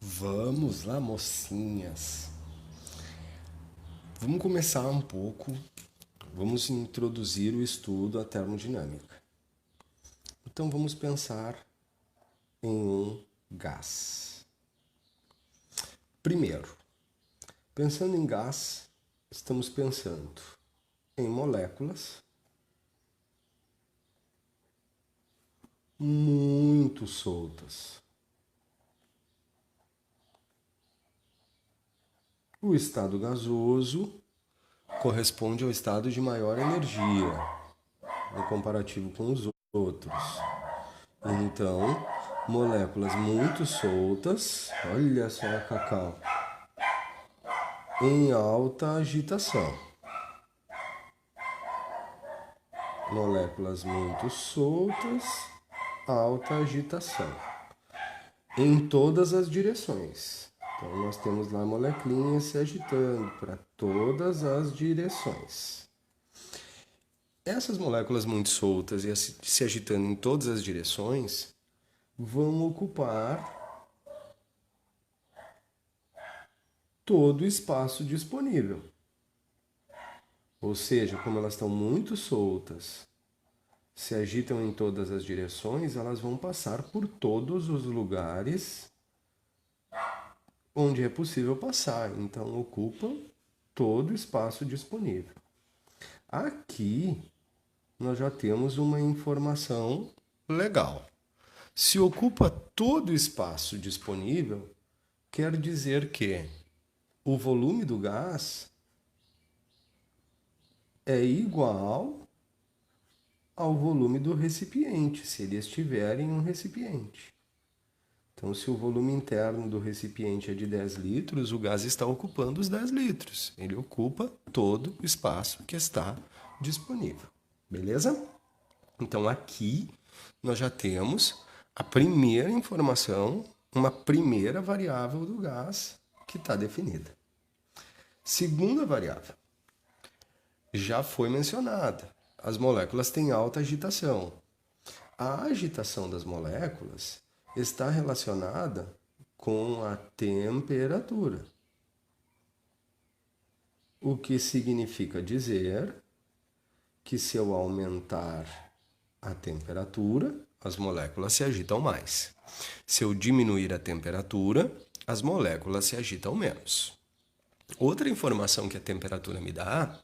Vamos lá, mocinhas. Vamos começar um pouco. Vamos introduzir o estudo à termodinâmica. Então vamos pensar em um gás. Primeiro, pensando em gás, estamos pensando em moléculas muito soltas. O estado gasoso corresponde ao estado de maior energia no comparativo com os outros. Então, moléculas muito soltas, olha só a Cacau, em alta agitação. Moléculas muito soltas, alta agitação. Em todas as direções. Então, nós temos lá moleculinhas se agitando para todas as direções. Essas moléculas muito soltas e se agitando em todas as direções vão ocupar todo o espaço disponível. Ou seja, como elas estão muito soltas, se agitam em todas as direções, elas vão passar por todos os lugares onde é possível passar. Então, ocupam todo o espaço disponível. Aqui, nós já temos uma informação legal. Se ocupa todo o espaço disponível, quer dizer que o volume do gás é igual ao volume do recipiente, se ele estiver em um recipiente. Então, se o volume interno do recipiente é de 10 litros, o gás está ocupando os 10 litros. Ele ocupa todo o espaço que está disponível. Beleza? Então, aqui nós já temos a primeira informação, uma primeira variável do gás que está definida. Segunda variável, já foi mencionada. As moléculas têm alta agitação. A agitação das moléculas está relacionada com a temperatura. O que significa dizer que se eu aumentar a temperatura, as moléculas se agitam mais. Se eu diminuir a temperatura, as moléculas se agitam menos. Outra informação que a temperatura me dá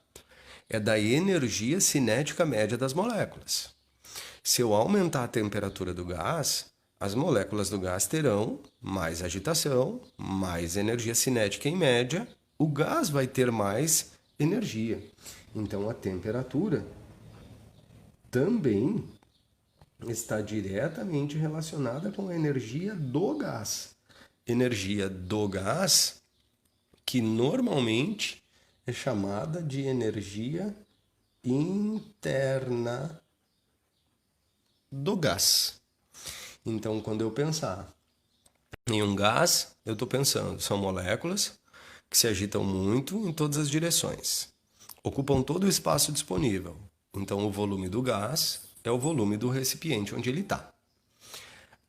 é da energia cinética média das moléculas. Se eu aumentar a temperatura do gás, as moléculas do gás terão mais agitação, mais energia cinética em média, o gás vai ter mais energia. Então a temperatura também está diretamente relacionada com a energia do gás. Energia do gás que normalmente é chamada de energia interna do gás. Então, quando eu pensar em um gás, eu estou pensando, são moléculas que se agitam muito em todas as direções, ocupam todo o espaço disponível. Então, o volume do gás é o volume do recipiente onde ele está.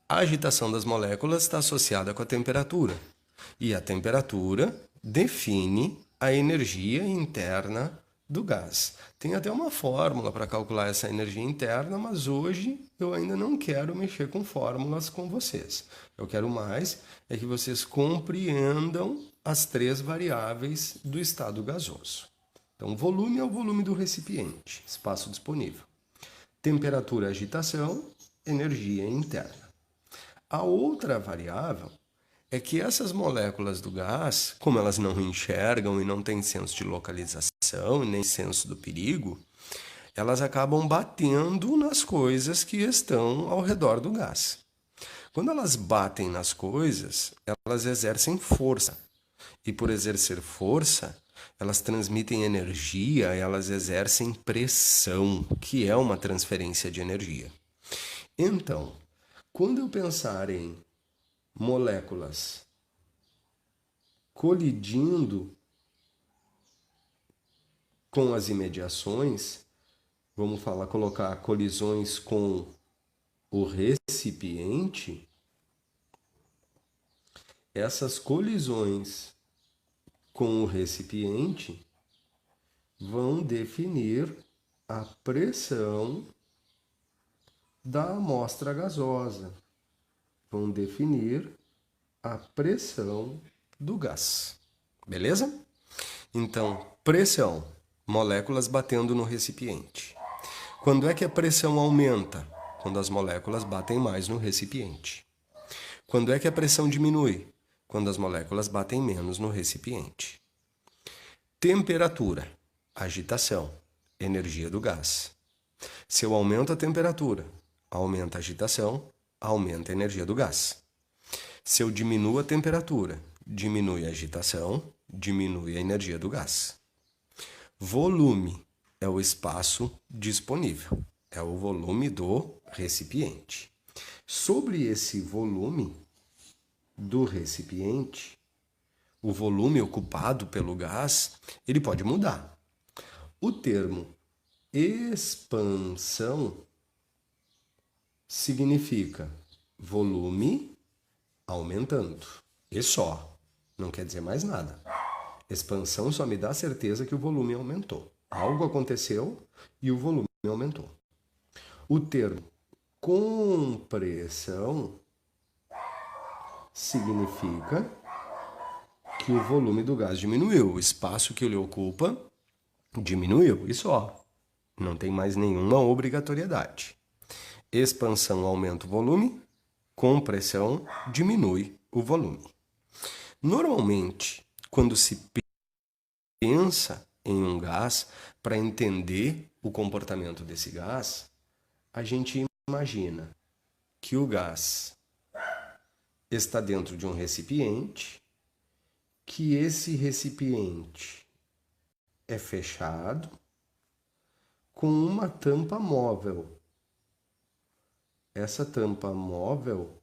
A agitação das moléculas está associada com a temperatura, e a temperatura define a energia interna do gás. Tem até uma fórmula para calcular essa energia interna, mas hoje eu ainda não quero mexer com fórmulas com vocês. Eu quero mais é que vocês compreendam as três variáveis do estado gasoso. Então, volume é o volume do recipiente, espaço disponível. Temperatura, agitação, energia interna. A outra variável é que essas moléculas do gás, como elas não enxergam e não têm senso de localização, nem senso do perigo, elas acabam batendo nas coisas que estão ao redor do gás. Quando elas batem nas coisas, elas exercem força. E por exercer força, elas transmitem energia, elas exercem pressão, que é uma transferência de energia. Então, quando eu pensar em moléculas colidindo com as imediações, vamos colocar colisões com o recipiente, essas colisões com o recipiente vão definir a pressão da amostra gasosa, vão definir a pressão do gás. Beleza? Então, pressão, moléculas batendo no recipiente. Quando é que a pressão aumenta? Quando as moléculas batem mais no recipiente. Quando é que a pressão diminui? Quando as moléculas batem menos no recipiente. Temperatura, agitação, energia do gás. Se eu aumento a temperatura, aumenta a agitação, aumenta a energia do gás. Se eu diminuo a temperatura, diminui a agitação, diminui a energia do gás. Volume é o espaço disponível, é o volume do recipiente. Sobre esse volume do recipiente, o volume ocupado pelo gás, ele pode mudar. O termo expansão significa volume aumentando. E só. Não quer dizer mais nada. Expansão só me dá certeza que o volume aumentou. Algo aconteceu e o volume aumentou. O termo compressão significa que o volume do gás diminuiu. O espaço que ele ocupa diminuiu. E só. Não tem mais nenhuma obrigatoriedade. Expansão aumenta o volume, compressão diminui o volume. Normalmente, quando se pensa em um gás, para entender o comportamento desse gás, a gente imagina que o gás está dentro de um recipiente, que esse recipiente é fechado com uma tampa móvel. Essa tampa móvel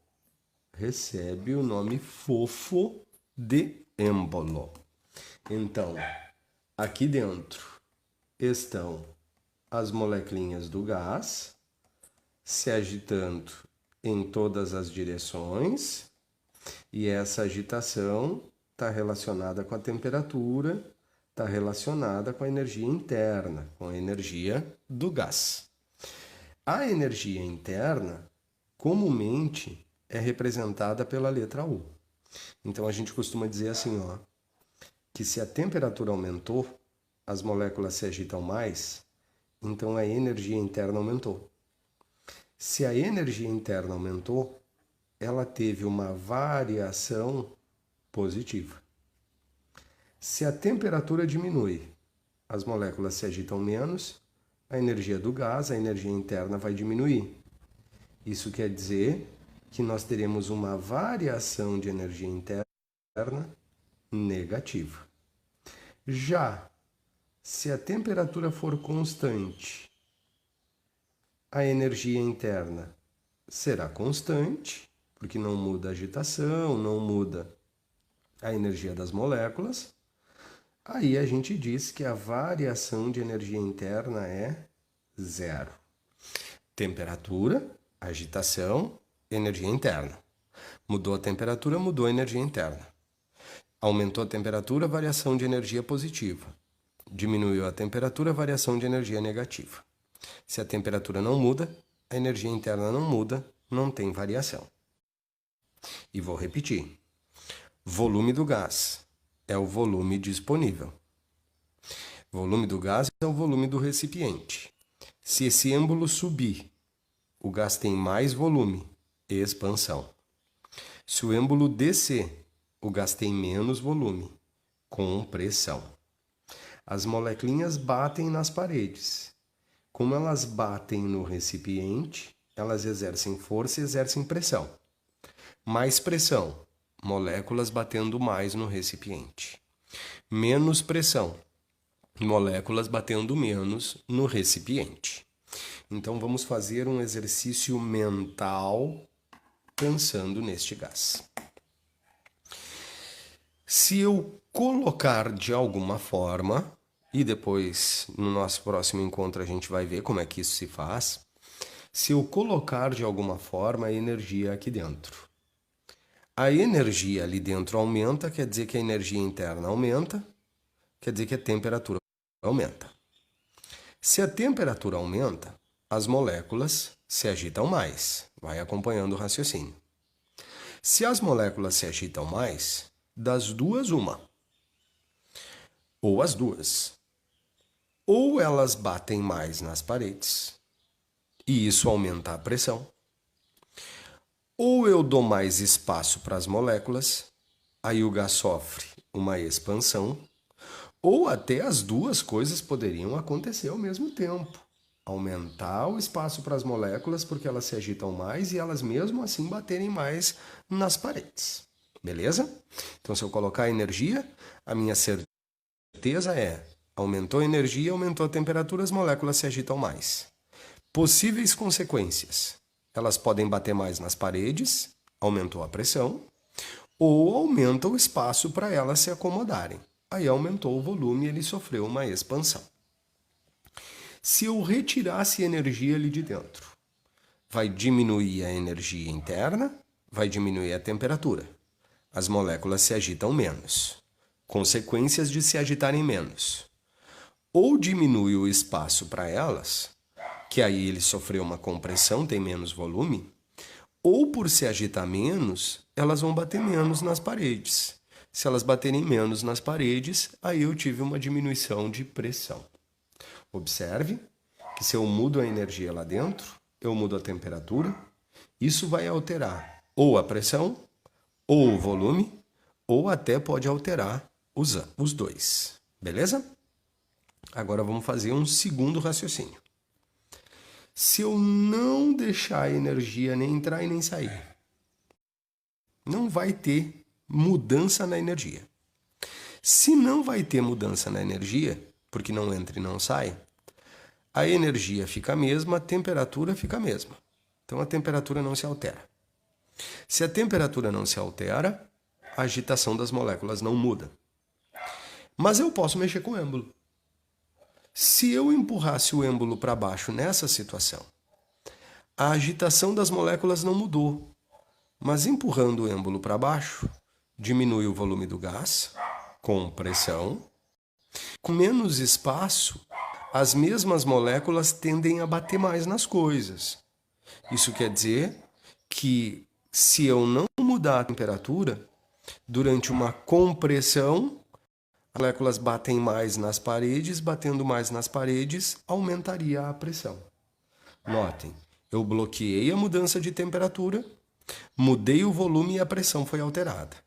recebe o nome fofo de êmbolo. Então, aqui dentro estão as molequinhas do gás se agitando em todas as direções, e essa agitação está relacionada com a temperatura, está relacionada com a energia interna, com a energia do gás. A energia interna, comumente, é representada pela letra U. Então, a gente costuma dizer assim, ó, que se a temperatura aumentou, as moléculas se agitam mais, então a energia interna aumentou. Se a energia interna aumentou, ela teve uma variação positiva. Se a temperatura diminui, as moléculas se agitam menos, a energia do gás, a energia interna vai diminuir. Isso quer dizer que nós teremos uma variação de energia interna negativa. Já se a temperatura for constante, a energia interna será constante, porque não muda a agitação, não muda a energia das moléculas. Aí a gente diz que a variação de energia interna é zero. Temperatura, agitação, energia interna. Mudou a temperatura, mudou a energia interna. Aumentou a temperatura, variação de energia positiva. Diminuiu a temperatura, variação de energia negativa. Se a temperatura não muda, a energia interna não muda, não tem variação. E vou repetir. Volume do gás é o volume disponível. Volume do gás é o volume do recipiente. Se esse êmbolo subir, o gás tem mais volume, expansão. Se o êmbolo descer, o gás tem menos volume, compressão. As molequinhas batem nas paredes. Como elas batem no recipiente, elas exercem força e exercem pressão. Mais pressão, moléculas batendo mais no recipiente. Menos pressão, moléculas batendo menos no recipiente. Então vamos fazer um exercício mental pensando neste gás. Se eu colocar de alguma forma, e depois no nosso próximo encontro a gente vai ver como é que isso se faz, se eu colocar de alguma forma a energia aqui dentro, A energia ali dentro aumenta, quer dizer que a energia interna aumenta, quer dizer que a temperatura aumenta. Se a temperatura aumenta, as moléculas se agitam mais. Vai acompanhando o raciocínio. Se as moléculas se agitam mais, das duas, uma. Ou as duas. Ou elas batem mais nas paredes, e isso aumenta a pressão. Ou eu dou mais espaço para as moléculas, aí o gás sofre uma expansão, ou até as duas coisas poderiam acontecer ao mesmo tempo. Aumentar o espaço para as moléculas porque elas se agitam mais e elas mesmo assim baterem mais nas paredes. Beleza? Então, se eu colocar a energia, a minha certeza é: aumentou a energia, aumentou a temperatura, as moléculas se agitam mais. Possíveis consequências: elas podem bater mais nas paredes, aumentou a pressão, ou aumenta o espaço para elas se acomodarem. Aí aumentou o volume e ele sofreu uma expansão. Se eu retirasse energia ali de dentro, vai diminuir a energia interna, vai diminuir a temperatura. As moléculas se agitam menos. Consequências de se agitarem menos: ou diminui o espaço para elas, que aí ele sofreu uma compressão, tem menos volume, ou por se agitar menos, elas vão bater menos nas paredes. Se elas baterem menos nas paredes, aí eu tive uma diminuição de pressão. Observe que se eu mudo a energia lá dentro, eu mudo a temperatura, isso vai alterar ou a pressão, ou o volume, ou até pode alterar os dois. Beleza? Agora vamos fazer um segundo raciocínio. Se eu não deixar a energia nem entrar e nem sair, não vai ter mudança na energia. Se não vai ter mudança na energia, porque não entra e não sai, a energia fica a mesma, a temperatura fica a mesma. Então a temperatura não se altera. Se a temperatura não se altera, a agitação das moléculas não muda. Mas eu posso mexer com o êmbolo. Se eu empurrasse o êmbolo para baixo nessa situação, a agitação das moléculas não mudou, mas empurrando o êmbolo para baixo, diminui o volume do gás, com pressão. Com menos espaço, as mesmas moléculas tendem a bater mais nas coisas. Isso quer dizer que se eu não mudar a temperatura, durante uma compressão, as moléculas batem mais nas paredes, batendo mais nas paredes, aumentaria a pressão. Notem, eu bloqueei a mudança de temperatura, mudei o volume e a pressão foi alterada.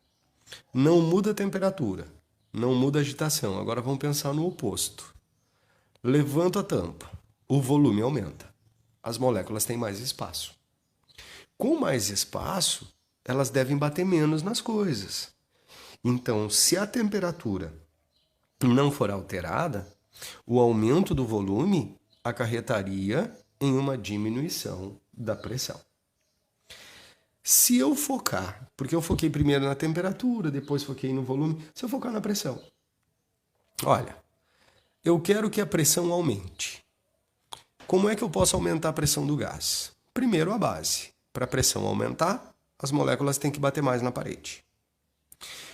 Não muda a temperatura, não muda a agitação. Agora vamos pensar no oposto. Levanto a tampa, o volume aumenta. As moléculas têm mais espaço. Com mais espaço, elas devem bater menos nas coisas. Então, se a temperatura não for alterada, o aumento do volume acarretaria em uma diminuição da pressão. Se eu focar, porque eu foquei primeiro na temperatura, depois foquei no volume, se eu focar na pressão, olha, eu quero que a pressão aumente. Como é que eu posso aumentar a pressão do gás? Primeiro, a base. Para a pressão aumentar, as moléculas têm que bater mais na parede.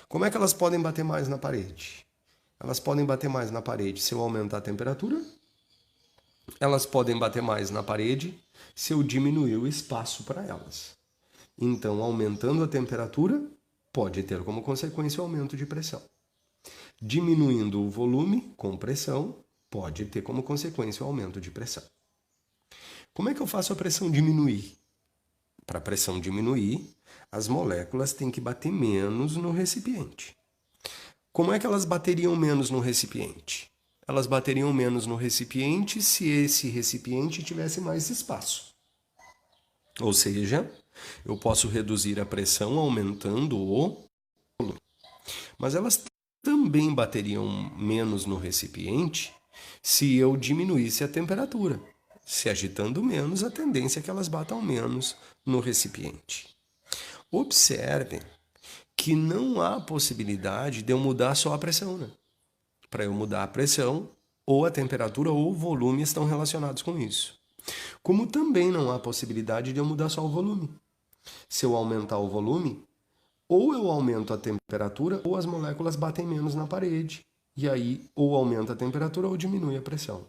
Como é que elas podem bater mais na parede? Elas podem bater mais na parede se eu aumentar a temperatura. Elas podem bater mais na parede se eu diminuir o espaço para elas. Então, aumentando a temperatura, pode ter como consequência o aumento de pressão. Diminuindo o volume com pressão, pode ter como consequência o aumento de pressão. Como é que eu faço a pressão diminuir? Para a pressão diminuir, as moléculas têm que bater menos no recipiente. Como é que elas bateriam menos no recipiente? Elas bateriam menos no recipiente se esse recipiente tivesse mais espaço. Ou seja, eu posso reduzir a pressão aumentando o volume. Mas elas também bateriam menos no recipiente se eu diminuísse a temperatura. Se agitando menos, a tendência é que elas batam menos no recipiente. Observem que não há possibilidade de eu mudar só a pressão, né? Para eu mudar a pressão, ou a temperatura ou o volume estão relacionados com isso. Como também não há possibilidade de eu mudar só o volume. Se eu aumentar o volume, ou eu aumento a temperatura ou as moléculas batem menos na parede. E aí, ou aumenta a temperatura ou diminui a pressão.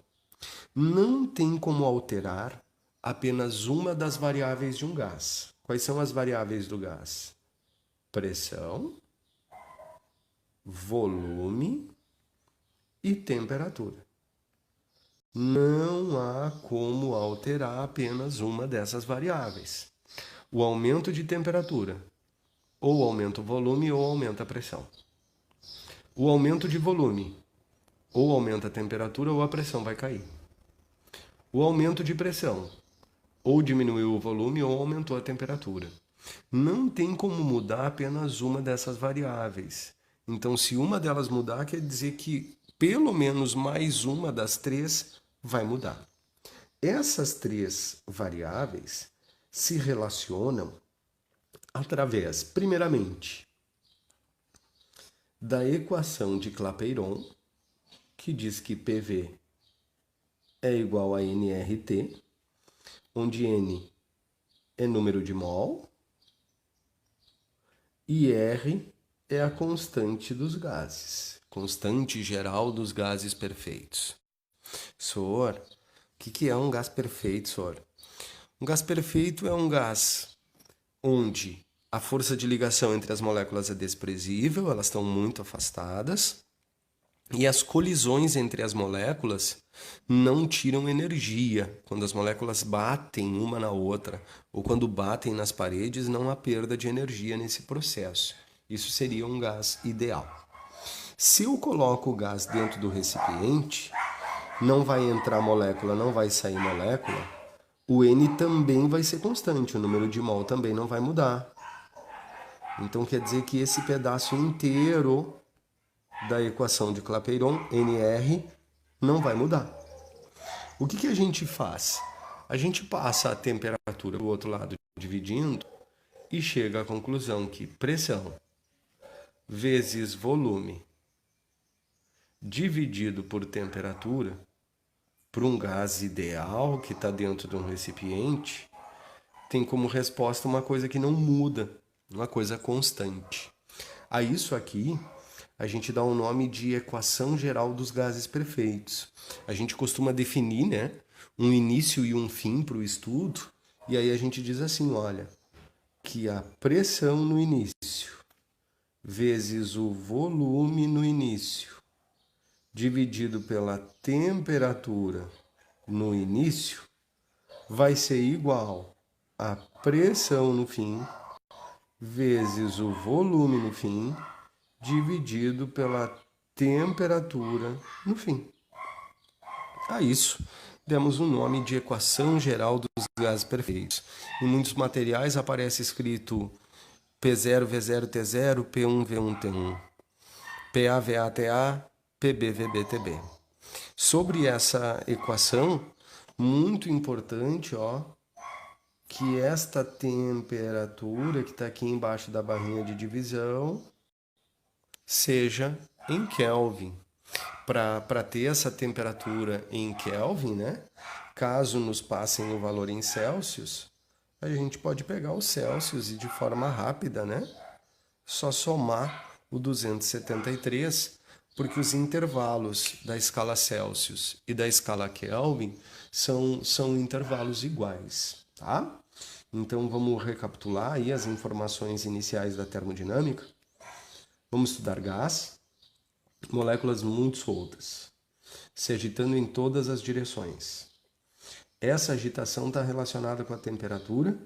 Não tem como alterar apenas uma das variáveis de um gás. Quais são as variáveis do gás? Pressão, volume e temperatura. Não há como alterar apenas uma dessas variáveis. O aumento de temperatura ou aumenta o volume ou aumenta a pressão. O aumento de volume ou aumenta a temperatura ou a pressão vai cair. O aumento de pressão ou diminuiu o volume ou aumentou a temperatura. Não tem como mudar apenas uma dessas variáveis. Então, se uma delas mudar, quer dizer que pelo menos mais uma das três vai mudar. Essas três variáveis se relacionam através, primeiramente, da equação de Clapeyron, que diz que PV é igual a nRT, onde N é número de mol e R é a constante dos gases, constante geral dos gases perfeitos. Sor, o que é um gás perfeito, Sor? Um gás perfeito é um gás onde a força de ligação entre as moléculas é desprezível, elas estão muito afastadas, e as colisões entre as moléculas não tiram energia. Quando as moléculas batem uma na outra, ou quando batem nas paredes, não há perda de energia nesse processo. Isso seria um gás ideal. Se eu coloco o gás dentro do recipiente, não vai entrar molécula, não vai sair molécula, o N também vai ser constante, o número de mol também não vai mudar. Então quer dizer que esse pedaço inteiro da equação de Clapeyron, NR, não vai mudar. O que a gente faz? A gente passa a temperatura do outro lado dividindo e chega à conclusão que pressão vezes volume dividido por temperatura para um gás ideal que está dentro de um recipiente tem como resposta uma coisa que não muda, uma coisa constante. A isso aqui a gente dá o nome de equação geral dos gases perfeitos. A gente costuma definir, né, um início e um fim para o estudo, e aí a gente diz assim, olha, que a pressão no início vezes o volume no início dividido pela temperatura no início vai ser igual a pressão no fim vezes o volume no fim dividido pela temperatura no fim. A isso demos o nome de equação geral dos gases perfeitos. Em muitos materiais aparece escrito P0V0T0, P1V1T1, PAVATA, PBVBTB. Sobre essa equação, muito importante, que esta temperatura que está aqui embaixo da barrinha de divisão seja em Kelvin. Para ter essa temperatura em Kelvin, né? Caso nos passem o valor em Celsius, a gente pode pegar o Celsius e de forma rápida, né? Só somar o 273, porque os intervalos da escala Celsius e da escala Kelvin são intervalos iguais, tá? Então vamos recapitular aí as informações iniciais da termodinâmica. Vamos estudar gás, moléculas muito soltas, se agitando em todas as direções. Essa agitação está relacionada com a temperatura,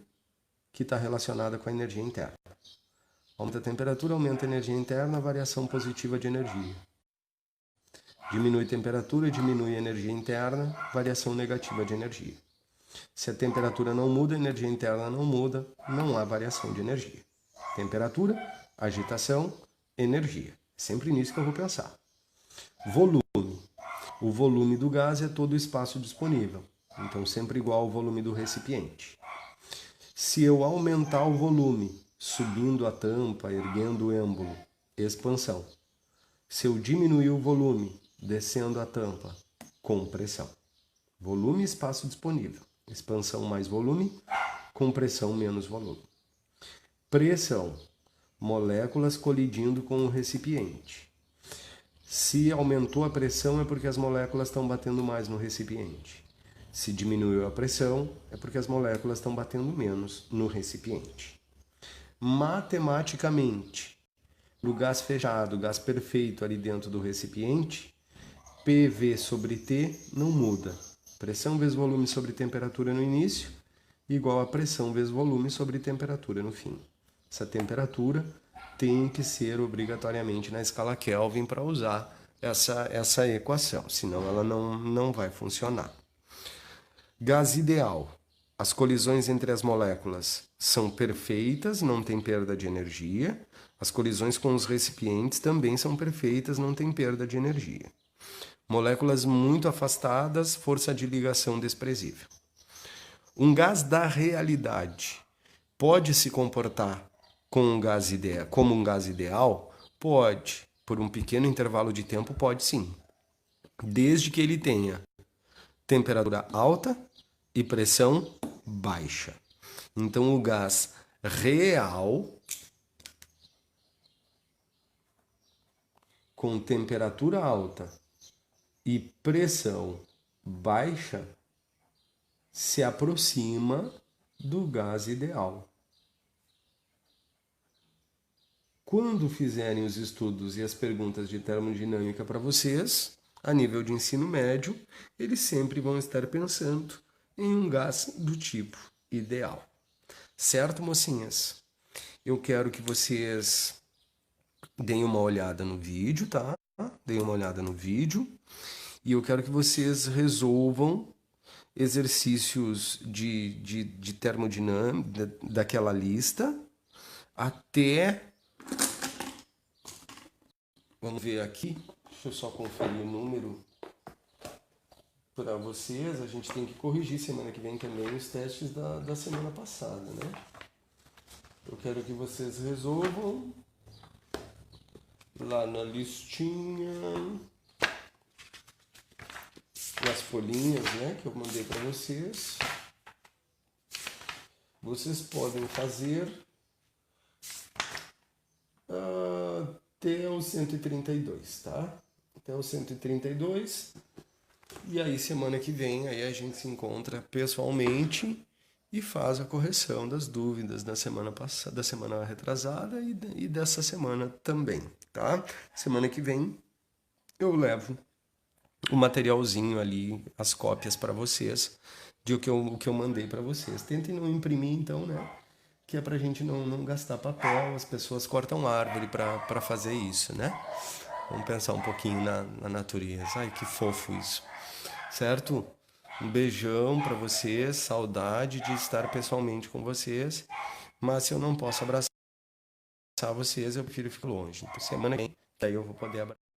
que está relacionada com a energia interna. Aumenta a temperatura, aumenta a energia interna, variação positiva de energia. Diminui a temperatura, diminui a energia interna, variação negativa de energia. Se a temperatura não muda, a energia interna não muda, não há variação de energia. Temperatura, agitação, energia. Sempre nisso que eu vou pensar. Volume. O volume do gás é todo o espaço disponível. Então, sempre igual ao volume do recipiente. Se eu aumentar o volume, subindo a tampa, erguendo o êmbolo, expansão. Se eu diminuir o volume, descendo a tampa, compressão. Volume e espaço disponível. Expansão mais volume, compressão menos volume. Pressão. moléculas colidindo com o recipiente. Se aumentou a pressão, é porque as moléculas estão batendo mais no recipiente. Se diminuiu a pressão, é porque as moléculas estão batendo menos no recipiente. Matematicamente, no gás fechado, gás perfeito ali dentro do recipiente, PV sobre T não muda. Pressão vezes volume sobre temperatura no início, igual a pressão vezes volume sobre temperatura no fim. Essa temperatura tem que ser obrigatoriamente na escala Kelvin para usar essa equação, senão ela não vai funcionar. Gás ideal. As colisões entre as moléculas são perfeitas, não tem perda de energia. As colisões com os recipientes também são perfeitas, não tem perda de energia. Moléculas muito afastadas, força de ligação desprezível. Um gás da realidade pode se comportar como um gás ideal? Pode. Por um pequeno intervalo de tempo, pode sim. Desde que ele tenha temperatura alta e pressão baixa. Então, o gás real com temperatura alta e pressão baixa se aproxima do gás ideal. Quando fizerem os estudos e as perguntas de termodinâmica para vocês, a nível de ensino médio, eles sempre vão estar pensando em um gás do tipo ideal. Certo, mocinhas? Eu quero que vocês deem uma olhada no vídeo, tá? Deem uma olhada no vídeo. E eu quero que vocês resolvam exercícios de termodinâmica daquela lista até... Vamos ver aqui. Deixa eu só conferir o número para vocês. A gente tem que corrigir semana que vem também os testes da semana passada, né? Eu quero que vocês resolvam lá na listinha, nas folhinhas, né, que eu mandei para vocês. Vocês podem fazer até o 132, tá? Até o 132. E aí, semana que vem, aí a gente se encontra pessoalmente e faz a correção das dúvidas da semana passada, da semana retrasada e dessa semana também, tá? Semana que vem eu levo o materialzinho ali, as cópias para vocês, de o que eu mandei para vocês. Tentem não imprimir, então, né? Que é pra gente não gastar papel, as pessoas cortam árvore para fazer isso, né? Vamos pensar um pouquinho na natureza. Ai, que fofo isso. Certo? Um beijão para vocês, saudade de estar pessoalmente com vocês, mas se eu não posso abraçar vocês, eu prefiro ficar longe. Então, semana que vem, daí eu vou poder abraçar.